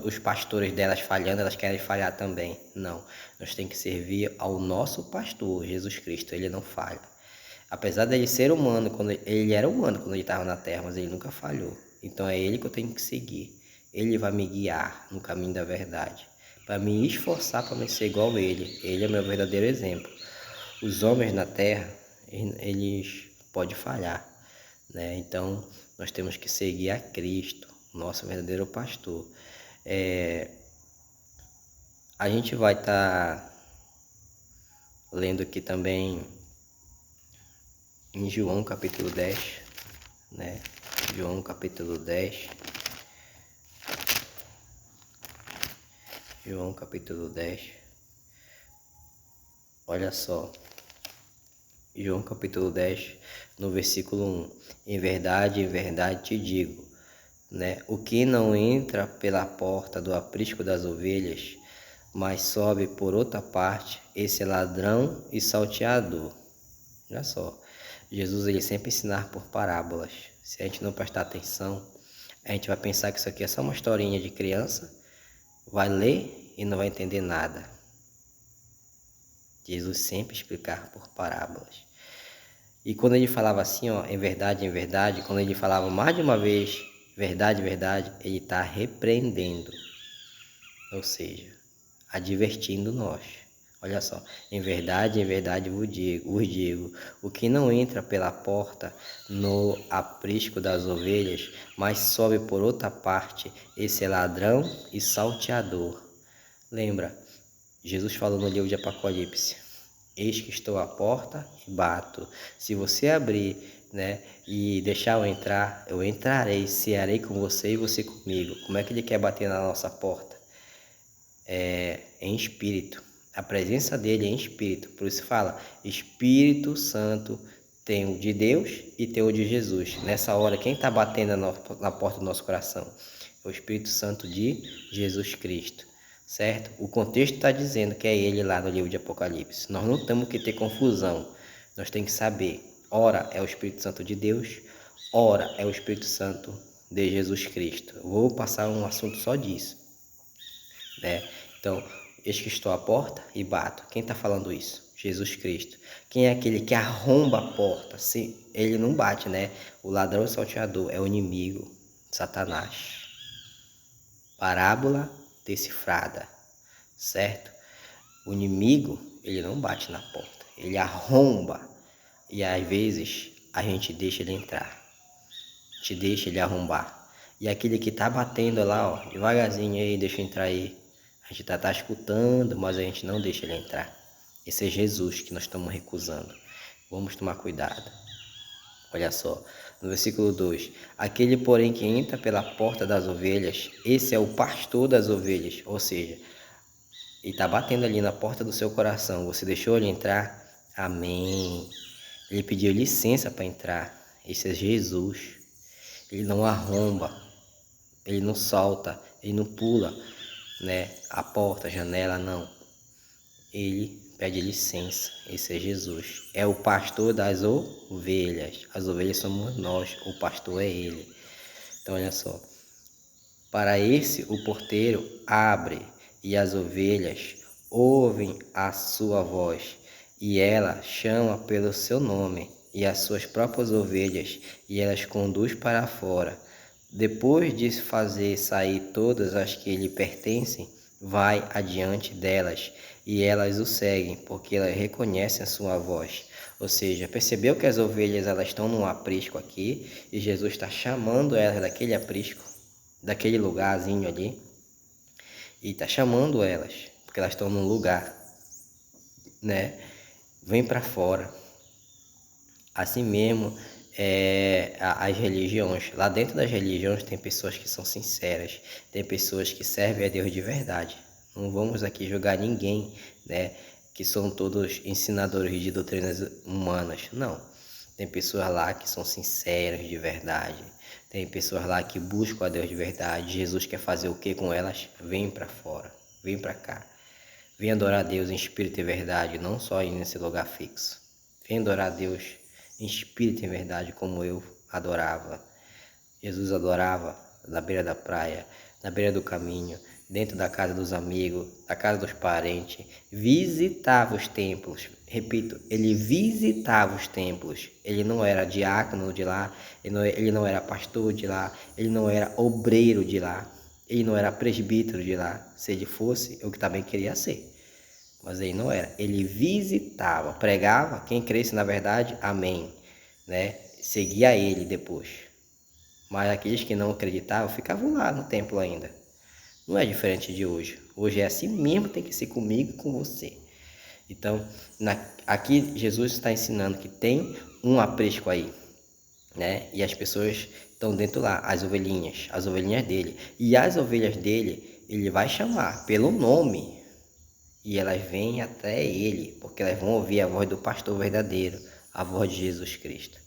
S1: os pastores delas falhando, elas querem falhar também. Não, nós temos que servir ao nosso pastor, Jesus Cristo, ele não falha. Apesar dele ser humano, ele era humano quando ele estava na terra, mas ele nunca falhou. Então é ele que eu tenho que seguir. Ele vai me guiar no caminho da verdade, para me esforçar para me ser igual a ele. Ele é meu verdadeiro exemplo. Os homens na terra, eles podem falhar, né? Então nós temos que seguir a Cristo, nosso verdadeiro pastor. A gente vai estar lendo aqui também em João capítulo 10, né? João capítulo 10. João capítulo 10. Olha só. João capítulo 10, no versículo 1. Em verdade te digo, né? O que não entra pela porta do aprisco das ovelhas, mas sobe por outra parte, esse é ladrão e salteador. Olha só. Jesus, ele sempre ensinar por parábolas. Se a gente não prestar atenção, a gente vai pensar que isso aqui é só uma historinha de criança, vai ler e não vai entender nada. Jesus sempre explicar por parábolas. E quando ele falava assim, ó, em verdade, quando ele falava mais de uma vez, verdade, ele está repreendendo. Ou seja, advertindo nós. Olha só, em verdade vos digo, o que não entra pela porta no aprisco das ovelhas, mas sobe por outra parte, esse é ladrão e salteador. Lembra, Jesus falou no livro de Apocalipse, eis que estou à porta e bato. Se você abrir, né, e deixar eu entrar, eu entrarei, cearei com você e você comigo. Como é que ele quer bater na nossa porta? Em espírito. A presença dele é em espírito. Por isso fala, Espírito Santo, tem o de Deus e tem o de Jesus. Nessa hora, quem está batendo na porta do nosso coração? É o Espírito Santo de Jesus Cristo, certo? O contexto está dizendo que é ele lá no livro de Apocalipse. Nós não temos que ter confusão. Nós temos que saber, ora é o Espírito Santo de Deus, ora é o Espírito Santo de Jesus Cristo. Eu vou passar um assunto só disso, né? Então, eis que estou à porta e bato. Quem está falando isso? Jesus Cristo. Quem é aquele que arromba a porta? Sim, ele não bate, né? O ladrão e salteador é o inimigo, Satanás. Parábola decifrada, certo? O inimigo, ele não bate na porta, ele arromba. E às vezes a gente deixa ele entrar, te deixa ele arrombar. E aquele que tá batendo lá, ó, devagarzinho aí, deixa entrar aí. A gente tá escutando, mas a gente não deixa ele entrar. Esse é Jesus que nós estamos recusando. Vamos tomar cuidado. Olha só, no versículo 2. Aquele, porém, que entra pela porta das ovelhas, esse é o pastor das ovelhas. Ou seja, ele está batendo ali na porta do seu coração. Você deixou ele entrar? Amém. Ele pediu licença para entrar. Esse é Jesus. Ele não arromba, ele não solta, ele não pula, né? A porta, a janela, não. Ele pede licença. Esse é Jesus. É o pastor das ovelhas. As ovelhas somos nós, o pastor é ele. Então, olha só. Para esse, o porteiro abre, e as ovelhas ouvem a sua voz, e ela chama pelo seu nome, e as suas próprias ovelhas, e elas conduz para fora. Depois de fazer sair todas as que lhe pertencem, vai adiante delas, e elas o seguem, porque elas reconhecem a sua voz. Ou seja, percebeu que as ovelhas elas estão num aprisco aqui, e Jesus está chamando elas daquele aprisco, daquele lugarzinho ali, e está chamando elas, porque elas estão num lugar, né? Vem para fora. Assim mesmo, as religiões. Lá dentro das religiões tem pessoas que são sinceras, tem pessoas que servem a Deus de verdade. Não vamos aqui julgar ninguém, né? Que são todos ensinadores de doutrinas humanas. Não. Tem pessoas lá que são sinceras de verdade. Tem pessoas lá que buscam a Deus de verdade. Jesus quer fazer o que com elas? Vem para fora, vem para cá. Vem adorar a Deus em espírito e verdade, não só ir nesse lugar fixo. Vem adorar a Deus em espírito e verdade, como eu adorava. Jesus adorava na beira da praia, na beira do caminho, dentro da casa dos amigos, da casa dos parentes, visitava os templos. Repito, ele visitava os templos. Ele não era diácono de lá, ele não era pastor de lá, ele não era obreiro de lá, ele não era presbítero de lá. Se ele fosse, eu que também queria ser. Mas ele não era. Ele visitava, pregava, quem cresce na verdade, amém, né? Seguia ele depois. Mas aqueles que não acreditavam ficavam lá no templo ainda. Não é diferente de hoje. Hoje é assim mesmo, tem que ser comigo e com você. Então, aqui Jesus está ensinando que tem um aprisco aí, né? E as pessoas estão dentro lá, as ovelhinhas dele. E as ovelhas dele, ele vai chamar pelo nome. E elas vêm até ele, porque elas vão ouvir a voz do pastor verdadeiro, a voz de Jesus Cristo.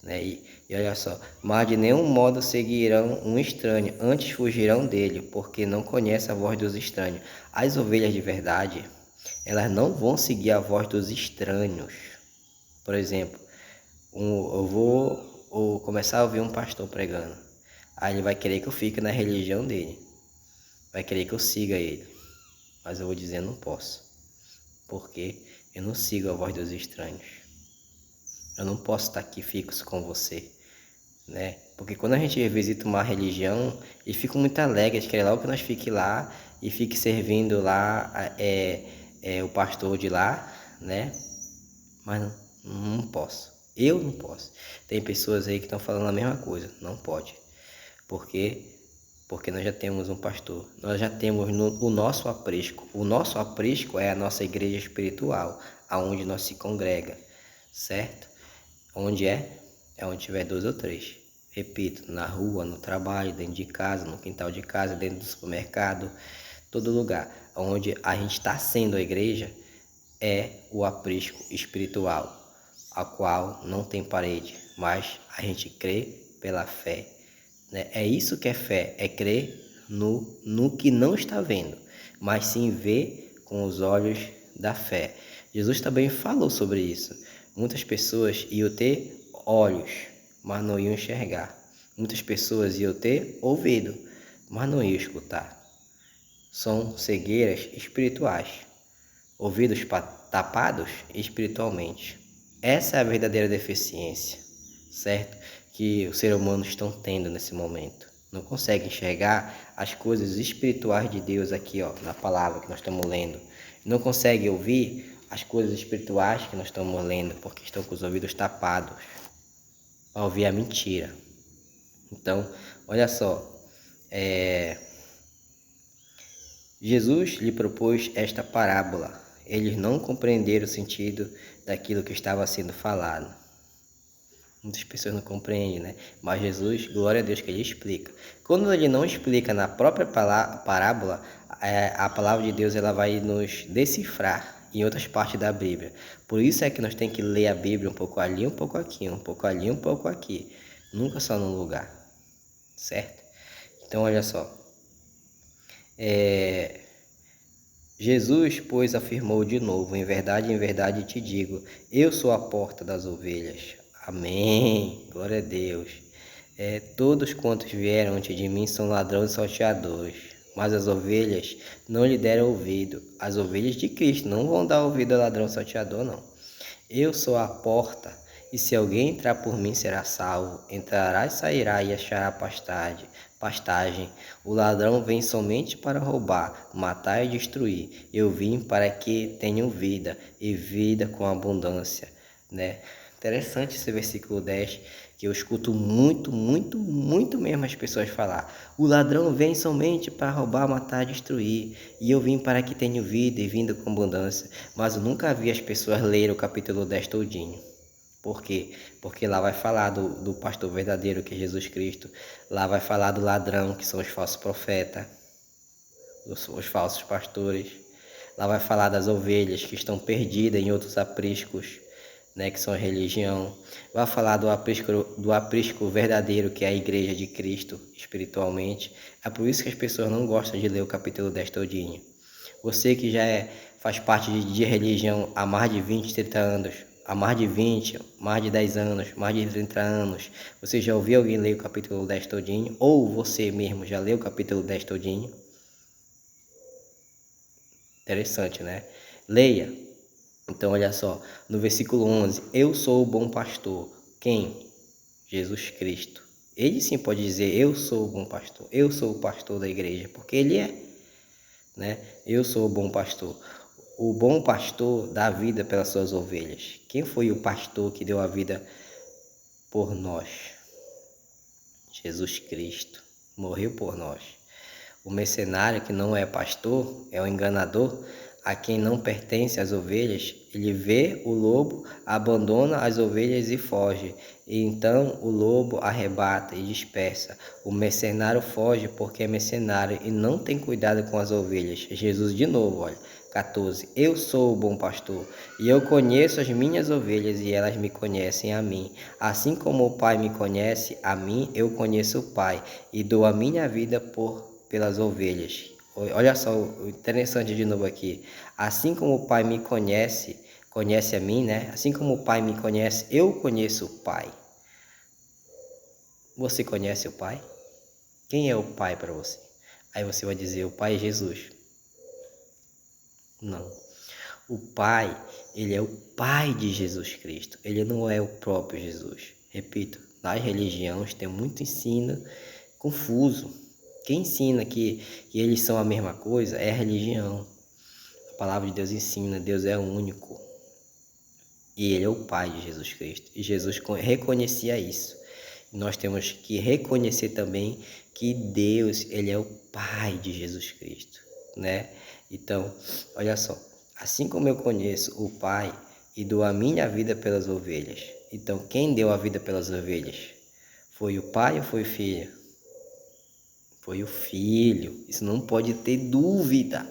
S1: Né? E olha só, mas de nenhum modo seguirão um estranho, antes fugirão dele, porque não conhecem a voz dos estranhos. As ovelhas de verdade, elas não vão seguir a voz dos estranhos. Por exemplo, eu vou começar a ouvir um pastor pregando. Aí ele vai querer que eu fique na religião dele. Vai querer que eu siga ele. Mas eu vou dizer, não posso. Porque eu não sigo a voz dos estranhos. Eu não posso estar aqui fixo com você, né? Porque quando a gente visita uma religião, eles ficam muito alegres, eles querem logo que nós fique lá e fique servindo lá o pastor de lá, né? Mas não posso. Eu não posso. Tem pessoas aí que estão falando a mesma coisa. Não pode. Porque nós já temos um pastor. Nós já temos o nosso aprisco. O nosso aprisco é a nossa igreja espiritual, aonde nós se congrega, certo? Onde é? É onde tiver 2 ou 3. Repito, na rua, no trabalho, dentro de casa, no quintal de casa, dentro do supermercado, todo lugar. Onde a gente está sendo a igreja é o aprisco espiritual, a qual não tem parede, mas a gente crê pela fé. Né? É isso que é fé, é crer no que não está vendo, mas sim ver com os olhos da fé. Jesus também falou sobre isso. Muitas pessoas iam ter olhos, mas não iam enxergar. Muitas pessoas iam ter ouvido, mas não iam escutar. São cegueiras espirituais. Ouvidos tapados espiritualmente. Essa é a verdadeira deficiência, certo? Que os seres humanos estão tendo nesse momento. Não conseguem enxergar as coisas espirituais de Deus aqui, ó, na palavra que nós estamos lendo. Não conseguem ouvir as coisas espirituais que nós estamos lendo, porque estão com os ouvidos tapados para ouvir a mentira. Então, olha só, Jesus lhe propôs esta parábola. Eles não compreenderam o sentido daquilo que estava sendo falado. Muitas pessoas não compreendem, né? Mas Jesus, glória a Deus que ele explica. Quando ele não explica na própria parábola, a palavra de Deus ela vai nos decifrar em outras partes da Bíblia. Por isso é que nós temos que ler a Bíblia um pouco ali, um pouco aqui, um pouco ali, um pouco aqui. Nunca só num lugar, certo? Então, olha só. Jesus, pois, afirmou de novo: em verdade te digo, eu sou a porta das ovelhas. Amém. Glória a Deus. Todos quantos vieram antes de mim são ladrões e salteadores, mas as ovelhas não lhe deram ouvido. As ovelhas de Cristo não vão dar ouvido ao ladrão salteador, não. Eu sou a porta, e se alguém entrar por mim será salvo. Entrará e sairá e achará pastagem. O ladrão vem somente para roubar, matar e destruir. Eu vim para que tenham vida, e vida com abundância, né? Interessante esse versículo 10, que eu escuto muito, muito, muito mesmo as pessoas falar. O ladrão vem somente para roubar, matar, destruir. E eu vim para que tenham vida e vida com abundância. Mas eu nunca vi as pessoas lerem o capítulo 10 todinho. Por quê? Porque lá vai falar do pastor verdadeiro, que é Jesus Cristo. Lá vai falar do ladrão, que são os falsos profetas, os falsos pastores. Lá vai falar das ovelhas que estão perdidas em outros apriscos, né, que são a religião. Vai falar do aprisco verdadeiro, que é a igreja de Cristo, espiritualmente. É por isso que as pessoas não gostam de ler o capítulo 10 todinho. Você que já faz parte de religião há mais de 20, 30 anos, há mais de 20, mais de 10 anos, mais de 30 anos, você já ouviu alguém ler o capítulo 10 todinho? Ou você mesmo já leu o capítulo 10 todinho? Interessante, né? Leia. Então, olha só, no versículo 11, eu sou o bom pastor. Quem? Jesus Cristo. Ele sim pode dizer, eu sou o bom pastor, eu sou o pastor da igreja, porque ele é, né? Eu sou o bom pastor. O bom pastor dá a vida pelas suas ovelhas. Quem foi o pastor que deu a vida por nós? Jesus Cristo. Morreu por nós. O mercenário que não é pastor, é o enganador, a quem não pertence as ovelhas. Ele vê o lobo, abandona as ovelhas e foge. E então o lobo arrebata e dispersa. O mercenário foge porque é mercenário e não tem cuidado com as ovelhas. Jesus de novo, olha. 14. Eu sou o bom pastor, e eu conheço as minhas ovelhas, e elas me conhecem a mim. Assim como o Pai me conhece a mim, eu conheço o Pai, e dou a minha vida pelas ovelhas. Olha só o interessante de novo aqui. Assim como o Pai me conhece a mim, né? Assim como o Pai me conhece, eu conheço o Pai. Você conhece o Pai? Quem é o Pai para você? Aí você vai dizer, o Pai é Jesus. Não. O Pai, ele é o Pai de Jesus Cristo. Ele não é o próprio Jesus. Repito, nas religiões tem muito ensino confuso. Quem ensina que eles são a mesma coisa é a religião. A palavra de Deus ensina, Deus é único. E ele é o Pai de Jesus Cristo. E Jesus reconhecia isso. E nós temos que reconhecer também que Deus, ele é o Pai de Jesus Cristo, né? Então, olha só. Assim como eu conheço o Pai e dou a minha vida pelas ovelhas. Então, quem deu a vida pelas ovelhas? Foi o Pai ou foi o Filho? Foi o Filho. Isso não pode ter dúvida.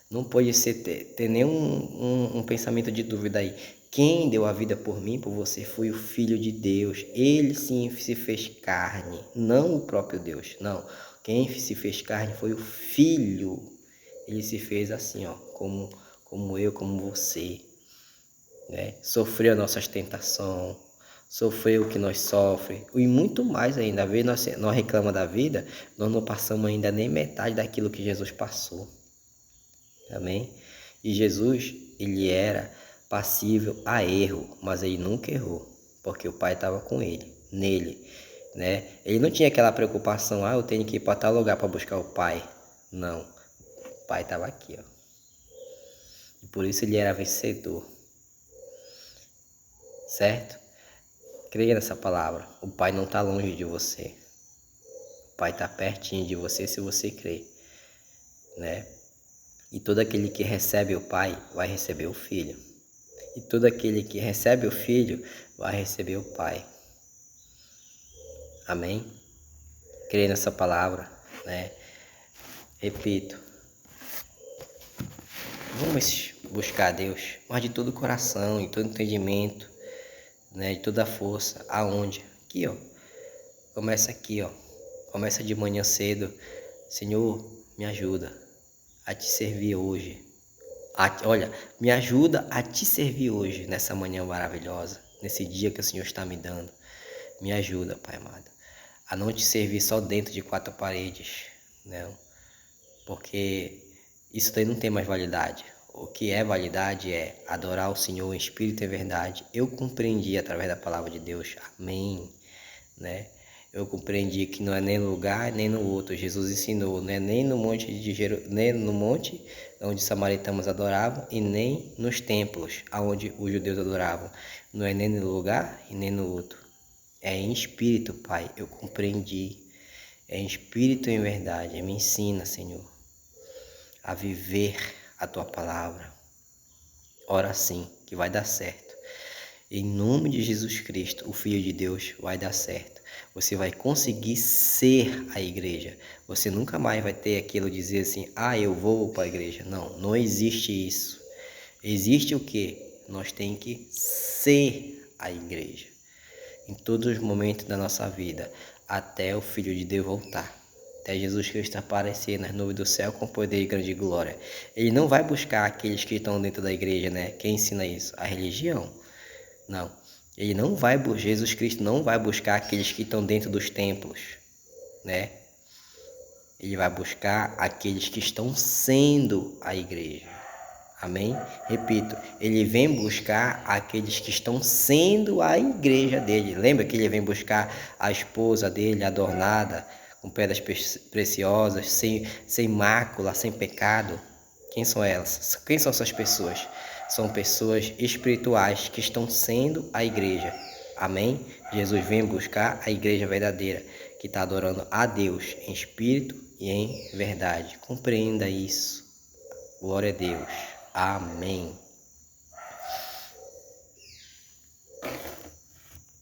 S1: Não pode ter nenhum um pensamento de dúvida aí. Quem deu a vida por mim, por você, foi o Filho de Deus. Ele sim se fez carne, não o próprio Deus. Não. Quem se fez carne foi o Filho. Ele se fez assim, ó, como eu, como você, né? Sofreu nossas tentações, sofreu o que nós sofremos e muito mais ainda. Às vezes nós reclamamos da vida, nós não passamos ainda nem metade daquilo que Jesus passou. Amém? E Jesus, ele era passível a erro, mas ele nunca errou, porque o Pai estava com ele, nele, né? Ele não tinha aquela preocupação, eu tenho que ir para tal lugar para buscar o Pai. Não, o Pai estava aqui, ó. E por isso ele era vencedor. Certo? Creia nessa palavra. O Pai não está longe de você. O Pai está pertinho de você se você crer, né? E todo aquele que recebe o Pai vai receber o Filho. E todo aquele que recebe o Filho vai receber o Pai. Amém? Creia nessa palavra, né? Repito. Vamos buscar a Deus, mas de todo o coração, de todo entendimento, né, de toda a força. Aonde? Aqui, ó. Começa aqui, ó. Começa de manhã cedo. Senhor, me ajuda a te servir hoje. Olha, me ajuda a te servir hoje, nessa manhã maravilhosa, nesse dia que o Senhor está me dando. Me ajuda, Pai amado, a não te servir só dentro de quatro paredes, né? Porque isso daí não tem mais validade. O que é validade é adorar o Senhor em espírito e verdade. Eu compreendi através da palavra de Deus, amém, né? Eu compreendi que não é nem no lugar nem no outro. Jesus ensinou, não é nem no monte nem no monte onde os samaritanos adoravam e nem nos templos aonde os judeus adoravam. Não é nem no lugar e nem no outro. É em espírito, Pai. Eu compreendi. É em espírito e em verdade. Me ensina, Senhor, a viver a tua palavra. Ora sim, que vai dar certo. Em nome de Jesus Cristo, o Filho de Deus, vai dar certo. Você vai conseguir ser a igreja. Você nunca mais vai ter aquilo de dizer assim, eu vou para a igreja. Não, não existe isso. Existe o quê? Nós temos que ser a igreja. Em todos os momentos da nossa vida, até o Filho de Deus voltar. Até Jesus Cristo aparecer nas nuvens do céu com poder e grande glória. Ele não vai buscar aqueles que estão dentro da igreja, né? Quem ensina isso? A religião. Não, ele não vai, Jesus Cristo não vai buscar aqueles que estão dentro dos templos, né? Ele vai buscar aqueles que estão sendo a igreja. Amém? Repito, ele vem buscar aqueles que estão sendo a igreja dele. Lembra que ele vem buscar a esposa dele adornada, com pedras preciosas, sem mácula, sem pecado? Quem são elas? Quem são essas pessoas? São pessoas espirituais que estão sendo a igreja. Amém? Jesus vem buscar a igreja verdadeira, que está adorando a Deus em espírito e em verdade. Compreenda isso. Glória a Deus. Amém.